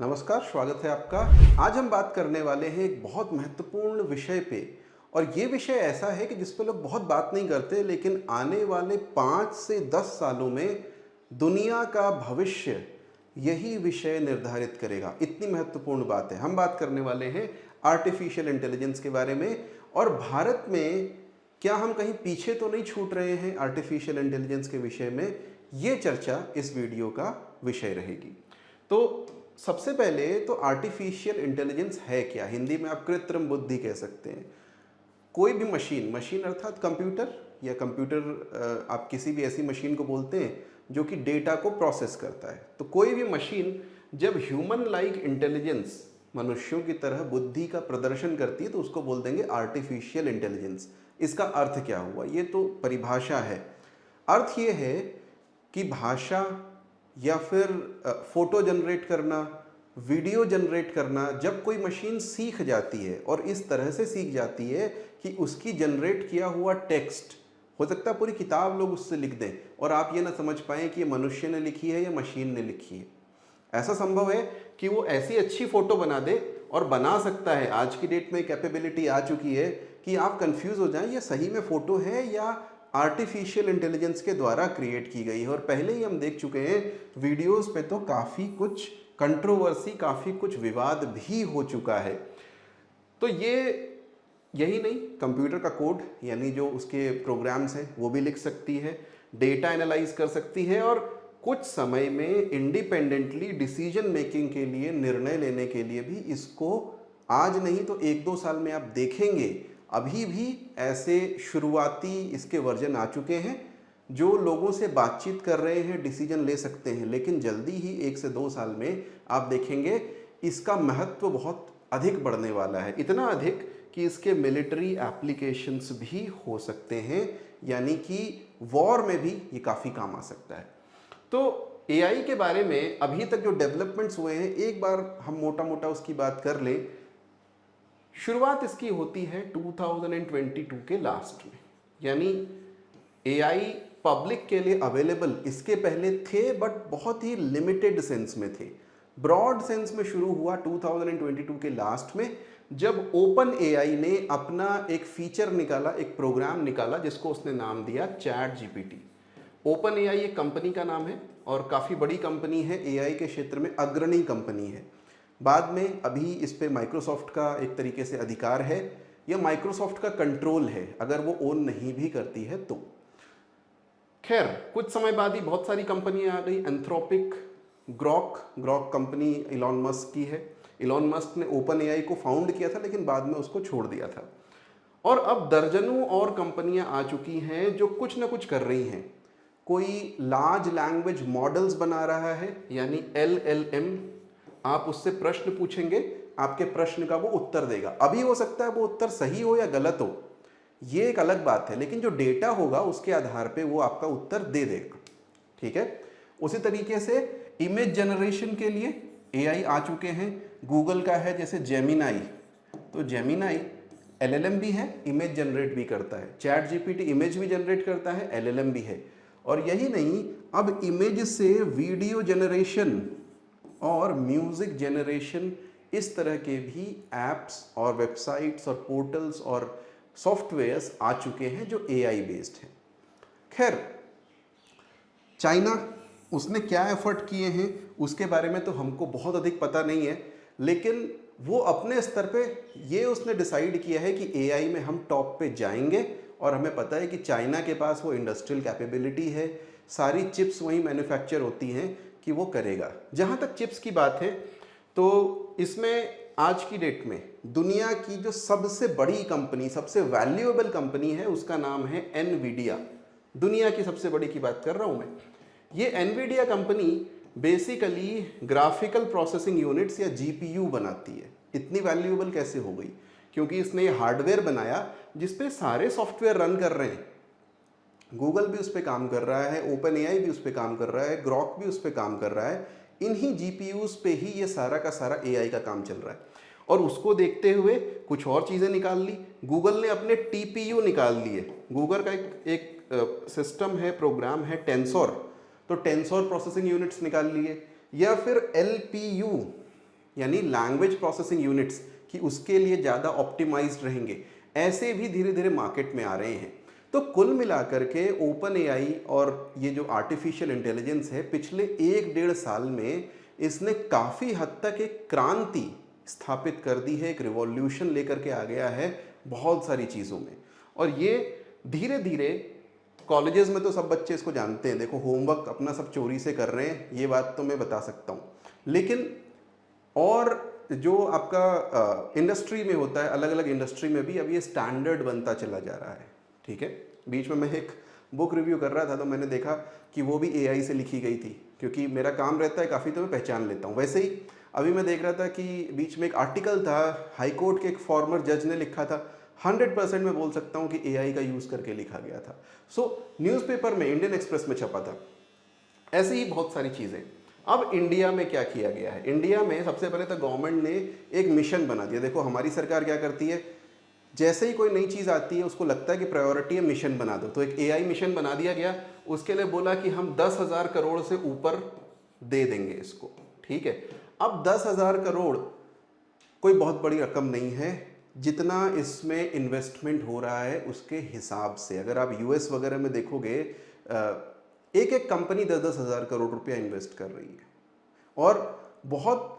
नमस्कार, स्वागत है आपका। आज हम बात करने वाले हैं एक बहुत महत्वपूर्ण विषय पे। और ये विषय ऐसा है कि जिस पे लोग बहुत बात नहीं करते, लेकिन आने वाले 5 से 10 सालों में दुनिया का भविष्य यही विषय निर्धारित करेगा। इतनी महत्वपूर्ण बात है। हम बात करने वाले हैं आर्टिफिशियल इंटेलिजेंस के बारे में। और भारत में क्या हम कहीं पीछे तो नहीं छूट रहे हैं आर्टिफिशियल इंटेलिजेंस के विषय में? ये चर्चा इस वीडियो का विषय रहेगी। तो सबसे पहले तो आर्टिफिशियल इंटेलिजेंस है क्या? हिंदी में आप कृत्रिम बुद्धि कह सकते हैं। कोई भी मशीन अर्थात कंप्यूटर या कंप्यूटर, आप किसी भी ऐसी मशीन को बोलते हैं जो कि डेटा को प्रोसेस करता है। तो कोई भी मशीन जब ह्यूमन लाइक इंटेलिजेंस, मनुष्यों की तरह बुद्धि का प्रदर्शन करती है, तो उसको बोल देंगे आर्टिफिशियल इंटेलिजेंस। इसका अर्थ क्या हुआ? ये तो परिभाषा है। अर्थ ये है कि भाषा या फिर फोटो जनरेट करना, वीडियो जनरेट करना, जब कोई मशीन सीख जाती है और इस तरह से सीख जाती है कि उसकी जनरेट किया हुआ टेक्स्ट, हो सकता है पूरी किताब लोग उससे लिख दें और आप ये ना समझ पाएं कि ये मनुष्य ने लिखी है या मशीन ने लिखी है। ऐसा संभव है कि वो ऐसी अच्छी फोटो बना दे, और बना सकता है। आज की डेट में कैपेबिलिटी आ चुकी है कि आप कंफ्यूज हो जाएं ये सही में फोटो है या आर्टिफिशियल इंटेलिजेंस के द्वारा क्रिएट की गई है। और पहले ही हम देख चुके हैं वीडियोस पे तो काफ़ी कुछ कंट्रोवर्सी, काफ़ी कुछ विवाद भी हो चुका है। तो यही नहीं, कंप्यूटर का कोड यानी जो उसके प्रोग्राम्स हैं वो भी लिख सकती है, डेटा एनालाइज कर सकती है, और कुछ समय में इंडिपेंडेंटली डिसीजन मेकिंग के लिए, निर्णय लेने के लिए भी इसको आज नहीं तो 1-2 साल में आप देखेंगे। अभी भी ऐसे शुरुआती इसके वर्जन आ चुके हैं जो लोगों से बातचीत कर रहे हैं, डिसीजन ले सकते हैं। लेकिन जल्दी ही 1 से 2 साल में आप देखेंगे इसका महत्व बहुत अधिक बढ़ने वाला है। इतना अधिक कि इसके मिलिट्री एप्लीकेशंस भी हो सकते हैं, यानी कि वॉर में भी ये काफ़ी काम आ सकता है। तो एआई के बारे में अभी तक जो डेवलपमेंट्स हुए हैं, एक बार हम मोटा मोटा उसकी बात कर लें। शुरुआत इसकी होती है 2022 के लास्ट में, यानी एआई पब्लिक के लिए अवेलेबल इसके पहले थे, बट बहुत ही लिमिटेड सेंस में थे। ब्रॉड सेंस में शुरू हुआ 2022 के लास्ट में, जब ओपन एआई ने अपना एक फीचर निकाला, एक प्रोग्राम निकाला जिसको उसने नाम दिया चैट जीपीटी। ओपन एआई एक कंपनी का नाम है और काफ़ी बड़ी कंपनी है, एआई के क्षेत्र में अग्रणी कंपनी है। बाद में अभी इस पे माइक्रोसॉफ्ट का एक तरीके से अधिकार है, या माइक्रोसॉफ्ट का कंट्रोल है अगर वो ओन नहीं भी करती है तो। खैर, कुछ समय बाद ही बहुत सारी कंपनियां आ गई। Anthropic, Grok company Elon Musk की है। इलॉन मस्क ने ओपन एआई को फाउंड किया था, लेकिन बाद में उसको छोड़ दिया था। और अब दर्जनों और कंपनियां आ चुकी हैं जो कुछ ना कुछ कर रही हैं। कोई लार्ज लैंग्वेज मॉडल्स बना रहा है, यानी LLM। आप उससे प्रश्न पूछेंगे, आपके प्रश्न का वो उत्तर देगा। अभी हो सकता है वो उत्तर सही हो या गलत हो, ये एक अलग बात है, लेकिन जो डेटा होगा उसके आधार पे वो आपका उत्तर दे देगा। ठीक है। उसी तरीके से इमेज जनरेशन के लिए एआई आ चुके हैं। गूगल का है जैसे जेमिनाई, तो जेमिनाई LLM भी है, इमेज जनरेट भी करता है। चैट जीपीटी इमेज भी जनरेट करता है, LLM भी है। और यही नहीं, अब इमेज से वीडियो जनरेशन और म्यूजिक जनरेशन, इस तरह के भी एप्स और वेबसाइट्स और पोर्टल्स और सॉफ्टवेयर्स आ चुके हैं जो एआई बेस्ड हैं। खैर, चाइना, उसने क्या एफर्ट किए हैं उसके बारे में तो हमको बहुत अधिक पता नहीं है, लेकिन वो अपने स्तर पे ये उसने डिसाइड किया है कि एआई में हम टॉप पे जाएंगे। और हमें पता है कि चाइना के पास वो इंडस्ट्रियल कैपेबिलिटी है, सारी चिप्स वहीं मैन्युफैक्चर होती हैं कि वो करेगा। जहाँ तक चिप्स की बात है, तो इसमें आज की डेट में दुनिया की जो सबसे बड़ी कंपनी, सबसे वैल्यूएबल कंपनी है, उसका नाम है एनवीडिया। दुनिया की सबसे बड़ी की बात कर रहा हूँ मैं। ये Nvidia company basically graphical processing units या जीपीयू बनाती है। इतनी वैल्यूएबल कैसे हो गई? क्योंकि इसने हार्डवेयर बनाया जिसपे सारे सॉफ्टवेयर रन कर रहे हैं। गूगल भी उस पर काम कर रहा है, ओपन एआई भी उस पर काम कर रहा है, ग्रॉक भी उस पर काम कर रहा है। इन्हीं जीपीयूज पे ही ये सारा का सारा एआई का काम चल रहा है। और उसको देखते हुए कुछ और चीज़ें निकाल ली। गूगल ने अपने टीपीयू निकाल लिए। गूगल का एक सिस्टम है, प्रोग्राम है टेंसोर, तो टेंसोर प्रोसेसिंग यूनिट्स निकाल लिए। या फिर एलपीयू, यानी लैंग्वेज प्रोसेसिंग यूनिट्स, कि उसके लिए ज़्यादा ऑप्टिमाइज्ड रहेंगे, ऐसे भी धीरे धीरे मार्केट में आ रहे हैं। तो कुल मिलाकर के ओपन एआई और ये जो आर्टिफिशियल इंटेलिजेंस है, पिछले 1-1.5 साल में इसने काफ़ी हद तक एक क्रांति स्थापित कर दी है, एक रिवॉल्यूशन लेकर के आ गया है बहुत सारी चीज़ों में। और ये धीरे धीरे कॉलेजेस में तो सब बच्चे इसको जानते हैं, देखो होमवर्क अपना सब चोरी से कर रहे हैं, ये बात तो मैं बता सकता हूँ। लेकिन और जो आपका इंडस्ट्री में होता है, अलग अलग इंडस्ट्री में भी अब ये स्टैंडर्ड बनता चला जा रहा है, ठीक है। बीच में मैं एक बुक रिव्यू कर रहा था तो मैंने देखा कि वो भी एआई से लिखी गई थी, क्योंकि मेरा काम रहता है काफ़ी तो मैं पहचान लेता हूँ। वैसे ही अभी मैं देख रहा था कि बीच में एक आर्टिकल था, हाई कोर्ट के एक फॉर्मर जज ने लिखा था, 100% मैं बोल सकता हूँ कि एआई का यूज़ करके लिखा गया था। सो न्यूज़पेपर में, इंडियन एक्सप्रेस में छपा था। ऐसे ही बहुत सारी चीज़ें। अब इंडिया में क्या किया गया है, इंडिया में सबसे पहले तो गवर्नमेंट ने एक मिशन बना दिया। देखो हमारी सरकार क्या करती है, जैसे ही कोई नई चीज़ आती है उसको लगता है कि प्रायोरिटी है, मिशन बना दो। तो एक एआई मिशन बना दिया गया, उसके लिए बोला कि हम 10,000 करोड़ से ऊपर दे देंगे इसको, ठीक है। अब 10,000 करोड़ कोई बहुत बड़ी रकम नहीं है, जितना इसमें इन्वेस्टमेंट हो रहा है उसके हिसाब से। अगर आप यूएस वगैरह में देखोगे, एक एक कंपनी 10-10 हज़ार करोड़ रुपया इन्वेस्ट कर रही है, और बहुत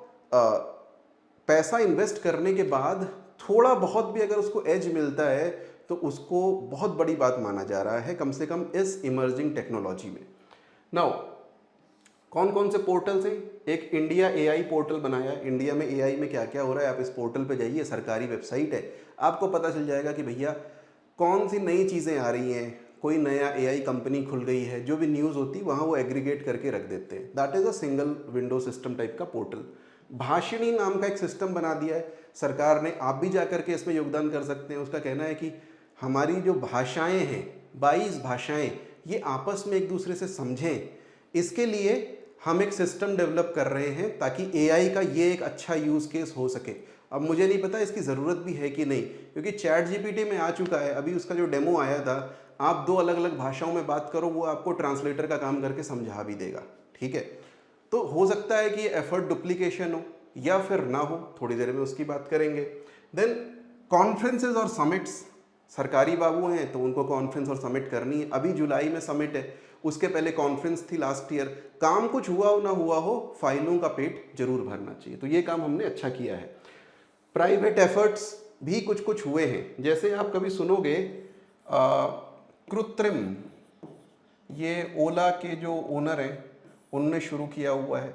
पैसा इन्वेस्ट करने के बाद थोड़ा बहुत भी अगर उसको एज मिलता है तो उसको बहुत बड़ी बात माना जा रहा है, कम से कम इस इमर्जिंग टेक्नोलॉजी में। नाउ कौन कौन से पोर्टल्स हैं, एक इंडिया एआई पोर्टल बनाया। इंडिया में एआई में क्या क्या हो रहा है, आप इस पोर्टल पे जाइए, सरकारी वेबसाइट है, आपको पता चल जाएगा कि भैया कौन सी नई चीज़ें आ रही हैं, कोई नया एआई कंपनी खुल गई है, जो भी न्यूज़ होती वहाँ वो एग्रीगेट करके रख देते हैं। That is a single window system type का पोर्टल। भाषिणी नाम का एक सिस्टम बना दिया है सरकार ने, आप भी जा करके इसमें योगदान कर सकते हैं। उसका कहना है कि हमारी जो भाषाएं हैं, 22 भाषाएं, ये आपस में एक दूसरे से समझें, इसके लिए हम एक सिस्टम डेवलप कर रहे हैं ताकि एआई का ये एक अच्छा यूज़ केस हो सके। अब मुझे नहीं पता इसकी ज़रूरत भी है कि नहीं, क्योंकि चैट जीपीटी में आ चुका है, अभी उसका जो डेमो आया था, आप 2 अलग अलग भाषाओं में बात करो, वो आपको ट्रांसलेटर का काम करके समझा भी देगा, ठीक है। तो हो सकता है कि एफर्ट डुप्लीकेशन हो या फिर ना हो, थोड़ी देर में उसकी बात करेंगे। देन कॉन्फ्रेंसेज और समिट्स, सरकारी बाबू हैं तो उनको कॉन्फ्रेंस और समिट करनी है। अभी जुलाई में समिट है, उसके पहले कॉन्फ्रेंस थी लास्ट ईयर। काम कुछ हुआ हो ना हुआ हो, फाइलों का पेट जरूर भरना चाहिए, तो ये काम हमने अच्छा किया है। प्राइवेट एफर्ट्स भी कुछ कुछ हुए हैं, जैसे आप कभी सुनोगे कृत्रिम, ये ओला के जो ओनर हैं उनने शुरू किया हुआ है।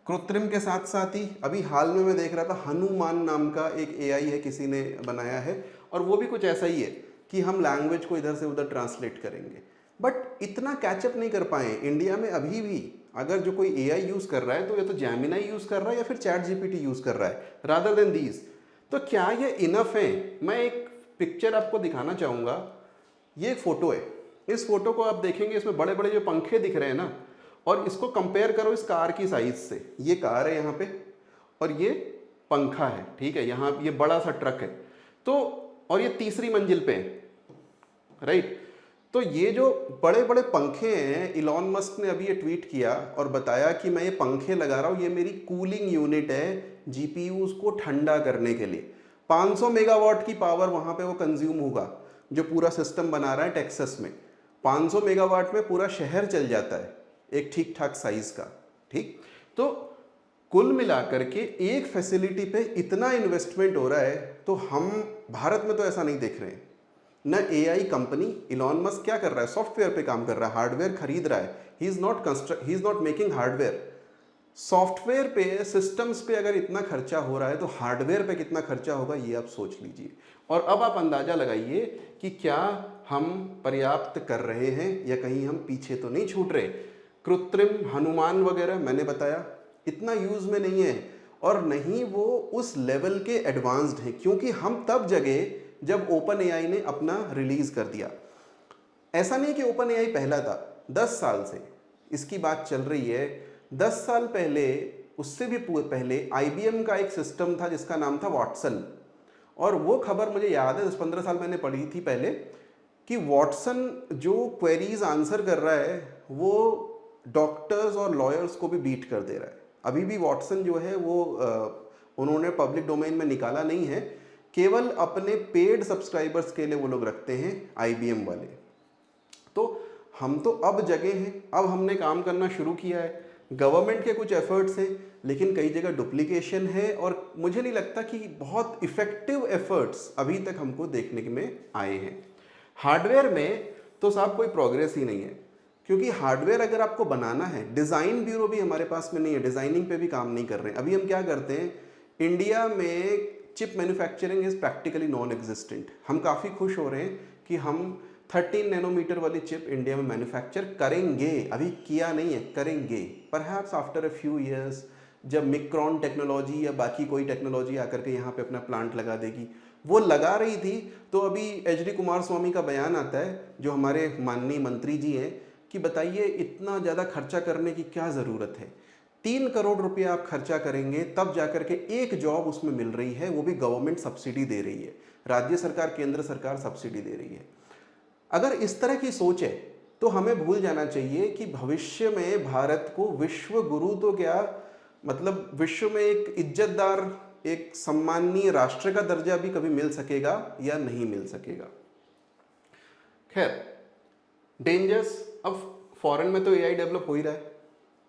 कृत्रिम के साथ साथ ही अभी हाल में मैं देख रहा था, हनुमान नाम का एक एआई है, किसी ने बनाया है, और वो भी कुछ ऐसा ही है कि हम लैंग्वेज को इधर से उधर ट्रांसलेट करेंगे। बट इतना कैचअप नहीं कर पाए इंडिया में अभी भी। अगर जो कोई एआई यूज़ कर रहा है तो या तो जेमिनी यूज़ कर रहा है या फिर चैट जीपीटी यूज़ कर रहा है, रादर देन दीज। तो क्या ये इनफ है? मैं एक पिक्चर आपको दिखाना चाहूँगा। ये एक फ़ोटो है, इस फोटो को आप देखेंगे, इसमें बड़े बड़े जो पंखे दिख रहे हैं ना, और इसको कंपेयर करो इस कार की साइज से। ये कार है यहाँ पे और ये पंखा है, ठीक है, यहाँ ये बड़ा सा ट्रक है, तो और ये तीसरी मंजिल पे है, राइट। तो ये जो बड़े बड़े पंखे हैं, इलॉन मस्क ने अभी ये ट्वीट किया और बताया कि मैं ये पंखे लगा रहा हूँ, ये मेरी कूलिंग यूनिट है जीपीयूज को ठंडा करने के लिए। 500 मेगावाट की पावर वहाँ पे वो कंज्यूम होगा, जो पूरा सिस्टम बना रहा है टेक्सास में। 500 मेगावाट में पूरा शहर चल जाता है एक ठीक ठाक साइज का, ठीक। तो कुल मिलाकर के एक फैसिलिटी पे इतना इन्वेस्टमेंट हो रहा है, तो हम भारत में तो ऐसा नहीं देख रहे हैं ना। एआई कंपनी इलॉन मस्क क्या कर रहा है, सॉफ्टवेयर पे काम कर रहा है, हार्डवेयर खरीद रहा है। He is not making hardware. Software पे, सिस्टम्स पे अगर इतना खर्चा हो रहा है तो हार्डवेयर पे कितना खर्चा होगा, ये आप सोच लीजिए। और अब आप अंदाजा लगाइए कि क्या हम पर्याप्त कर रहे हैं या कहीं हम पीछे तो नहीं छूट रहे। कृत्रिम, हनुमान वगैरह मैंने बताया, इतना यूज में नहीं है, और नहीं वो उस लेवल के एडवांस्ड हैं, क्योंकि हम तब जगह जब ओपन एआई ने अपना रिलीज कर दिया। ऐसा नहीं कि ओपन एआई पहला था, 10 साल से इसकी बात चल रही है। 10 साल पहले, उससे भी पहले आईबीएम का एक सिस्टम था जिसका नाम था वॉटसन, और वो खबर मुझे याद है 10-15 साल मैंने पढ़ी थी पहले, कि वॉटसन जो क्वेरीज आंसर कर रहा है वो डॉक्टर्स और लॉयर्स को भी बीट कर दे रहा है। अभी भी वॉटसन जो है वो उन्होंने पब्लिक डोमेन में निकाला नहीं है, केवल अपने पेड सब्सक्राइबर्स के लिए वो लोग रखते हैं IBM वाले। तो हम तो अब जगे हैं, अब हमने काम करना शुरू किया है, गवर्नमेंट के कुछ एफर्ट्स हैं, लेकिन कई जगह डुप्लीकेशन है और मुझे नहीं लगता कि बहुत इफेक्टिव एफर्ट्स अभी तक हमको देखने में आए हैं। हार्डवेयर में तो साहब कोई प्रोग्रेस ही नहीं है, क्योंकि हार्डवेयर अगर आपको बनाना है, डिज़ाइन ब्यूरो भी हमारे पास में नहीं है, डिज़ाइनिंग पे भी काम नहीं कर रहे हैं। अभी हम क्या करते हैं, इंडिया में chip manufacturing is practically non existent. हम काफ़ी खुश हो रहे हैं कि हम 13 नैनोमीटर वाली चिप इंडिया में मैन्युफैक्चर करेंगे, अभी किया नहीं है, करेंगे। Perhaps after a few years जब मिक्रॉन टेक्नोलॉजी या बाकी कोई टेक्नोलॉजी आकर के यहाँ पे अपना प्लांट लगा देगी। वो लगा रही थी तो अभी HD कुमारस्वामी का बयान आता है, जो हमारे माननीय मंत्री जी हैं, कि बताइए इतना ज़्यादा खर्चा करने की क्या ज़रूरत है। 3 करोड़ रुपया आप खर्चा करेंगे तब जाकर के एक जॉब उसमें मिल रही है, वो भी गवर्नमेंट सब्सिडी दे रही है, राज्य सरकार केंद्र सरकार सब्सिडी दे रही है। अगर इस तरह की सोच है तो हमें भूल जाना चाहिए कि भविष्य में भारत को विश्व गुरु तो क्या, मतलब विश्व में एक इज्जतदार, एक सम्माननीय राष्ट्र का दर्जा भी कभी मिल सकेगा या नहीं मिल सकेगा। खैर, डेंजर्स, अब फॉरेन में तो AI डेवलप हो ही रहा है,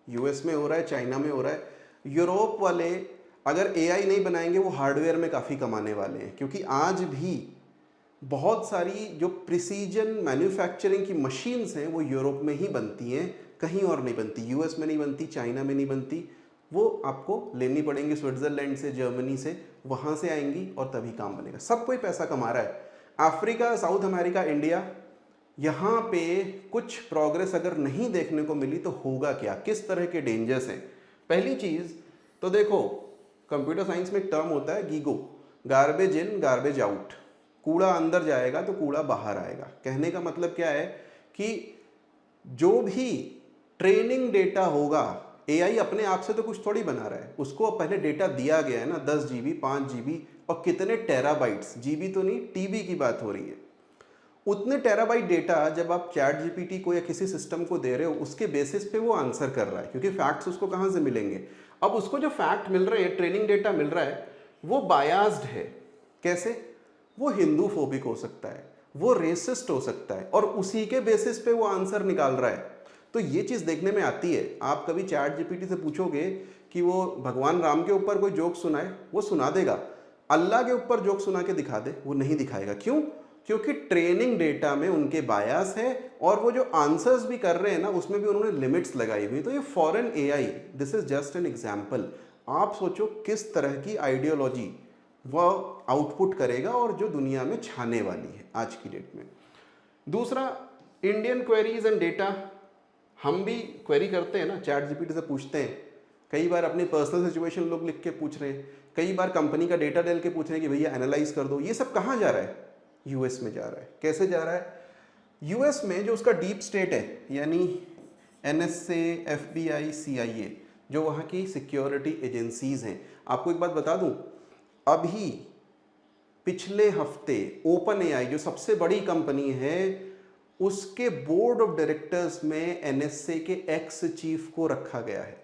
US में हो रहा है, चाइना में हो रहा है। यूरोप वाले अगर AI नहीं बनाएंगे वो हार्डवेयर में काफ़ी कमाने वाले हैं, क्योंकि आज भी बहुत सारी जो प्रिसीजन मैन्युफैक्चरिंग की मशीन्स हैं वो यूरोप में ही बनती हैं, कहीं और नहीं बनती, US में नहीं बनती, चाइना में नहीं बनती। वो आपको लेनी पड़ेंगी स्विट्ज़रलैंड से, जर्मनी से, वहाँ से आएंगी और तभी काम बनेगा। सब कोई पैसा कमा रहा है, अफ्रीका, साउथ अमेरिका, इंडिया, यहाँ पे कुछ प्रोग्रेस अगर नहीं देखने को मिली तो होगा क्या, किस तरह के डेंजर्स हैं। पहली चीज़ तो देखो, कंप्यूटर साइंस में एक टर्म होता है GIGO, garbage in garbage out. कूड़ा अंदर जाएगा तो कूड़ा बाहर आएगा। कहने का मतलब क्या है कि जो भी ट्रेनिंग डेटा होगा, AI अपने आप से तो कुछ थोड़ी बना रहा है, उसको पहले डेटा दिया गया है ना, 10 GB, 5 GB और कितने टेराबाइट्स, GB तो नहीं, TB की बात हो रही है। उतने टेराबाइट डेटा जब आप चैट GPT को या किसी सिस्टम को दे रहे हो, उसके बेसिस पे वो आंसर कर रहा है, क्योंकि फैक्ट्स उसको कहाँ से मिलेंगे। अब उसको जो फैक्ट मिल रहे हैं, ट्रेनिंग डेटा मिल रहा है, वो बायास्ड है। कैसे? वो हिंदू फोबिक हो सकता है, वो रेसिस्ट हो सकता है, और उसी के बेसिस पे वो आंसर निकाल रहा है। तो ये चीज़ देखने में आती है। आप कभी चैट GPT से पूछोगे कि वो भगवान राम के ऊपर कोई जोक सुनाए, वो सुना देगा। अल्लाह के ऊपर जोक सुना के दिखा दे, वो नहीं दिखाएगा। क्यों? क्योंकि ट्रेनिंग डेटा में उनके बायस है, और वो जो आंसर्स भी कर रहे हैं ना, उसमें भी उन्होंने लिमिट्स लगाई हुई। तो ये foreign AI, this is just an example. आप सोचो किस तरह की आइडियोलॉजी वह आउटपुट करेगा और जो दुनिया में छाने वाली है आज की डेट में। दूसरा, इंडियन क्वेरीज एंड डेटा। हम भी क्वेरी करते हैं ना, चैट GPT से पूछते हैं, कई बार अपनी पर्सनल सिचुएशन लोग लिख के पूछ रहे हैं, कई बार कंपनी का डेटा डाल के पूछ रहे हैं कि भैया एनालाइज कर दो। ये सब कहाँ जा रहा है? US में जा रहा है। कैसे जा रहा है? US में जो उसका डीप स्टेट है, यानी NSA, FBI, CIA, जो वहाँ की सिक्योरिटी एजेंसीज हैं। आपको एक बात बता दूं, अभी पिछले हफ्ते OpenAI जो सबसे बड़ी कंपनी है, उसके बोर्ड ऑफ डायरेक्टर्स में NSA के एक्स चीफ को रखा गया है।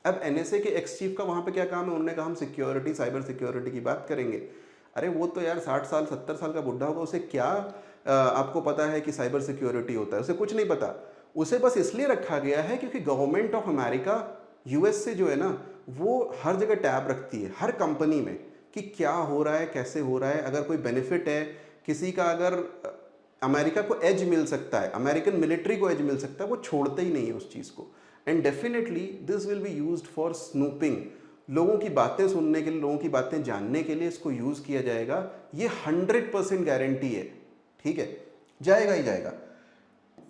अब NSA के एक्स चीफ का वहाँ पे क्या काम है? उन्होंने कहा हम सिक्योरिटी, साइबर सिक्योरिटी की बात करेंगे। अरे वो तो यार 60 साल 70 साल का बुढ़ा होगा, उसे क्या आपको पता है कि साइबर सिक्योरिटी होता है? उसे कुछ नहीं पता। उसे बस इसलिए रखा गया है क्योंकि गवर्नमेंट ऑफ अमेरिका US से जो है ना, वो हर जगह टैब रखती है, हर कंपनी में, कि क्या हो रहा है, कैसे हो रहा है। अगर कोई बेनिफिट है किसी का, अगर अमेरिका को एज मिल सकता है, अमेरिकन मिलिट्री को एज मिल सकता है, वो छोड़ते ही नहीं है उस चीज़ को। And definitely this will be used for snooping. लोगों की बातें सुनने के लिए, लोगों की बातें जानने के लिए इसको यूज़ किया जाएगा। ये 100% गारंटी है। ठीक है, जाएगा ही जाएगा।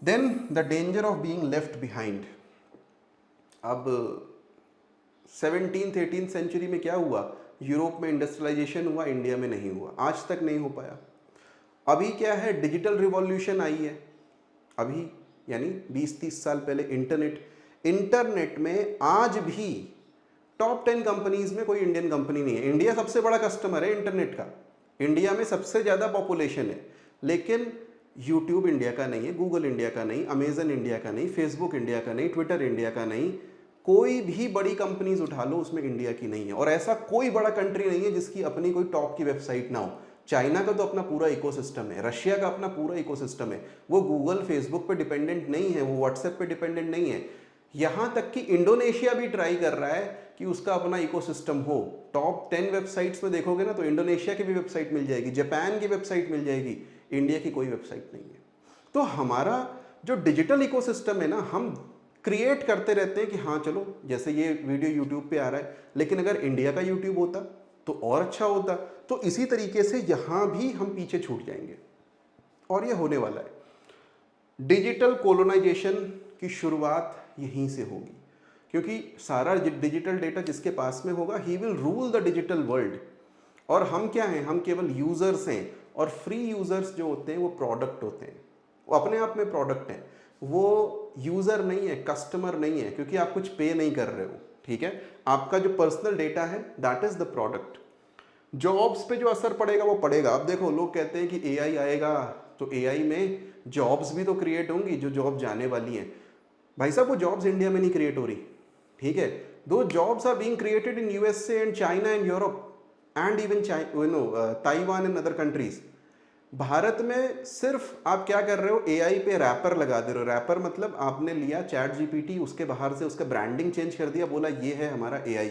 Then the danger of being left behind. अब 17th 18th सेंचुरी में क्या हुआ? यूरोप में इंडस्ट्रियलाइजेशन हुआ, इंडिया में नहीं हुआ, आज तक नहीं हो पाया। अभी क्या है? डिजिटल रिवॉल्यूशन आई है अभी, यानी 20-30 साल पहले इंटरनेट में आज भी टॉप 10 कंपनीज में कोई इंडियन कंपनी नहीं है। इंडिया सबसे बड़ा कस्टमर है इंटरनेट का, इंडिया में सबसे ज़्यादा पॉपुलेशन है, लेकिन यूट्यूब इंडिया का नहीं है, गूगल इंडिया का नहीं, अमेजन इंडिया का नहीं, फेसबुक इंडिया का नहीं, ट्विटर इंडिया का नहीं, कोई भी बड़ी कंपनीज उठा लो, उसमें इंडिया की नहीं है। और ऐसा कोई बड़ा कंट्री नहीं है जिसकी अपनी कोई टॉप की वेबसाइट ना हो। चाइना का तो अपना पूरा इकोसिस्टम है, रशिया का अपना पूरा इकोसिस्टम है, वो गूगल फेसबुक पे डिपेंडेंट नहीं है, वो व्हाट्सएप पे डिपेंडेंट नहीं है। यहाँ तक कि इंडोनेशिया भी ट्राई कर रहा है कि उसका अपना इकोसिस्टम हो। टॉप 10 वेबसाइट्स में देखोगे ना तो इंडोनेशिया की भी वेबसाइट मिल जाएगी, जापान की वेबसाइट मिल जाएगी, इंडिया की कोई वेबसाइट नहीं है। तो हमारा जो डिजिटल इकोसिस्टम है ना, हम क्रिएट करते रहते हैं कि हाँ चलो, जैसे ये वीडियो यूट्यूब पे आ रहा है, लेकिन अगर इंडिया का यूट्यूब होता तो और अच्छा होता। तो इसी तरीके से यहाँ भी हम पीछे छूट जाएंगे और ये होने वाला है। डिजिटल कोलोनाइजेशन की शुरुआत यहीं से होगी, क्योंकि सारा डिजिटल डेटा जिसके पास में होगा, he will rule the digital world. और हम क्या हैं, हम केवल यूजर्स हैं। और फ्री यूजर्स जो होते हैं वो प्रोडक्ट होते हैं, वो अपने आप में प्रोडक्ट हैं, वो यूजर नहीं है, कस्टमर नहीं है, क्योंकि आप कुछ पे नहीं कर रहे हो। ठीक है, आपका जो पर्सनल डेटा है that is the product. Jobs पे जो असर पड़ेगा वो पड़ेगा। अब देखो, लोग कहते हैं कि एआई आएगा तो एआई में जॉब्स भी तो क्रिएट होंगी, जो जॉब जाने वाली हैं। भाई साहब, वो जॉब्स इंडिया में नहीं क्रिएट हो रही। ठीक है, दो jobs are being created in USA and China and Europe and even Taiwan and other countries. Bharat में सिर्फ आप क्या कर रहे हो, एआई पे रैपर लगा दे रहे हो। रैपर मतलब आपने लिया चैट जीपीटी, उसके बाहर से उसका ब्रांडिंग चेंज कर दिया, बोला ये है हमारा AI.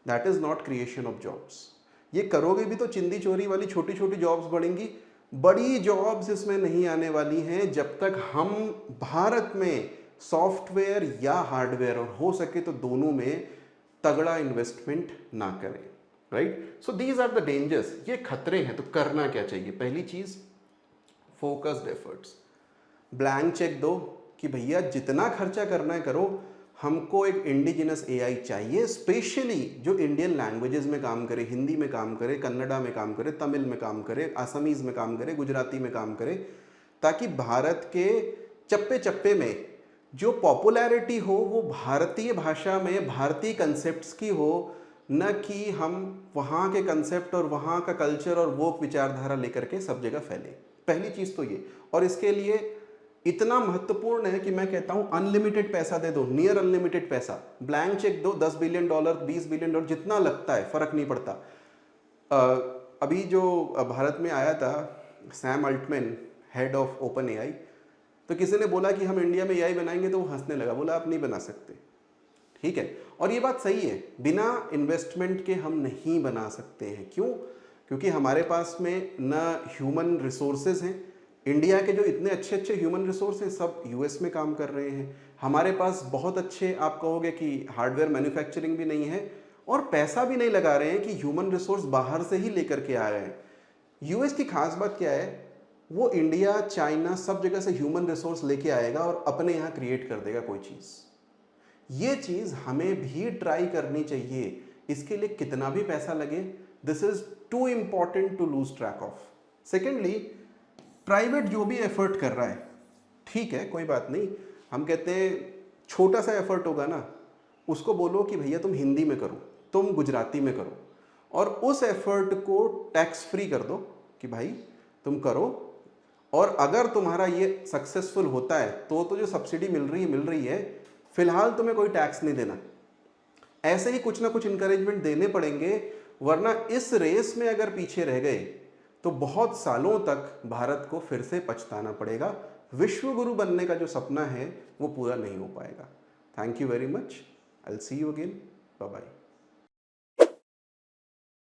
That is not creation of jobs. ये करोगे भी तो चिंदी चोरी वाली छोटी छोटी जॉब्स बढ़ेंगी, बड़ी जॉब्स इसमें नहीं आने वाली हैं जब तक हम भारत में सॉफ्टवेयर या हार्डवेयर, और हो सके तो दोनों में तगड़ा इन्वेस्टमेंट ना करें। Right, so these are the dangers, ये खतरे हैं। तो करना क्या चाहिए? पहली चीज, फोकस्ड एफर्ट्स। ब्लैंक चेक दो कि भैया जितना खर्चा करना है करो, हमको एक इंडिजिनस एआई चाहिए, स्पेशली जो इंडियन लैंग्वेजेस में काम करे, हिंदी में काम करे, कन्नड़ा में काम करे, तमिल में काम करे, असमीज में काम करे, गुजराती में काम करे, ताकि भारत के चप्पे चप्पे में जो पॉपुलैरिटी हो वो भारतीय भाषा में भारतीय कंसेप्ट्स की हो, न कि हम वहाँ के कंसेप्ट और वहाँ का कल्चर और वो विचारधारा लेकर के सब जगह फैले। पहली चीज़ तो ये। और इसके लिए इतना महत्वपूर्ण है कि मैं कहता हूँ अनलिमिटेड पैसा दे दो, नियर अनलिमिटेड पैसा। ब्लैंक चेक दो, $10 बिलियन, $20 बिलियन, जितना लगता है, फर्क नहीं पड़ता। अभी जो भारत में आया था Sam Altman, head of OpenAI, तो किसी ने बोला कि हम इंडिया में एआई बनाएंगे, तो वो हंसने लगा, बोला आप नहीं बना सकते। ठीक है, और ये बात सही है, बिना इन्वेस्टमेंट के हम नहीं बना सकते हैं। क्यों? क्योंकि हमारे पास में न ह्यूमन रिसोर्सेज हैं। इंडिया के जो इतने अच्छे अच्छे ह्यूमन रिसोर्स हैं सब यूएस में काम कर रहे हैं। हमारे पास बहुत अच्छे, आप कहोगे कि हार्डवेयर मैन्युफैक्चरिंग भी नहीं है, और पैसा भी नहीं लगा रहे हैं कि ह्यूमन रिसोर्स बाहर से ही लेकर के आ रहे हैं। यूएस की खास बात क्या है, वो इंडिया, चाइना, सब जगह से ह्यूमन रिसोर्स लेके आएगा और अपने यहाँ क्रिएट कर देगा कोई चीज़। ये चीज़ हमें भी ट्राई करनी चाहिए। इसके लिए कितना भी पैसा लगे, this is too important to lose track of. Secondly, private जो भी एफर्ट कर रहा है, ठीक है, कोई बात नहीं। हम कहते हैं छोटा सा एफर्ट होगा ना, उसको बोलो कि भैया तुम हिंदी में करो, तुम गुजराती में करो, और उस एफर्ट को टैक्स फ्री कर दो कि भाई तुम करो। और अगर तुम्हारा ये सक्सेसफुल होता है तो जो सब्सिडी मिल रही है, फिलहाल तुम्हें कोई टैक्स नहीं देना। ऐसे ही कुछ ना कुछ इंकरेजमेंट देने पड़ेंगे, वरना इस रेस में अगर पीछे रह गए तो बहुत सालों तक भारत को फिर से पछताना पड़ेगा। विश्व गुरु बनने का जो सपना है वो पूरा नहीं हो पाएगा। Thank you very much. I will see you again. Bye bye.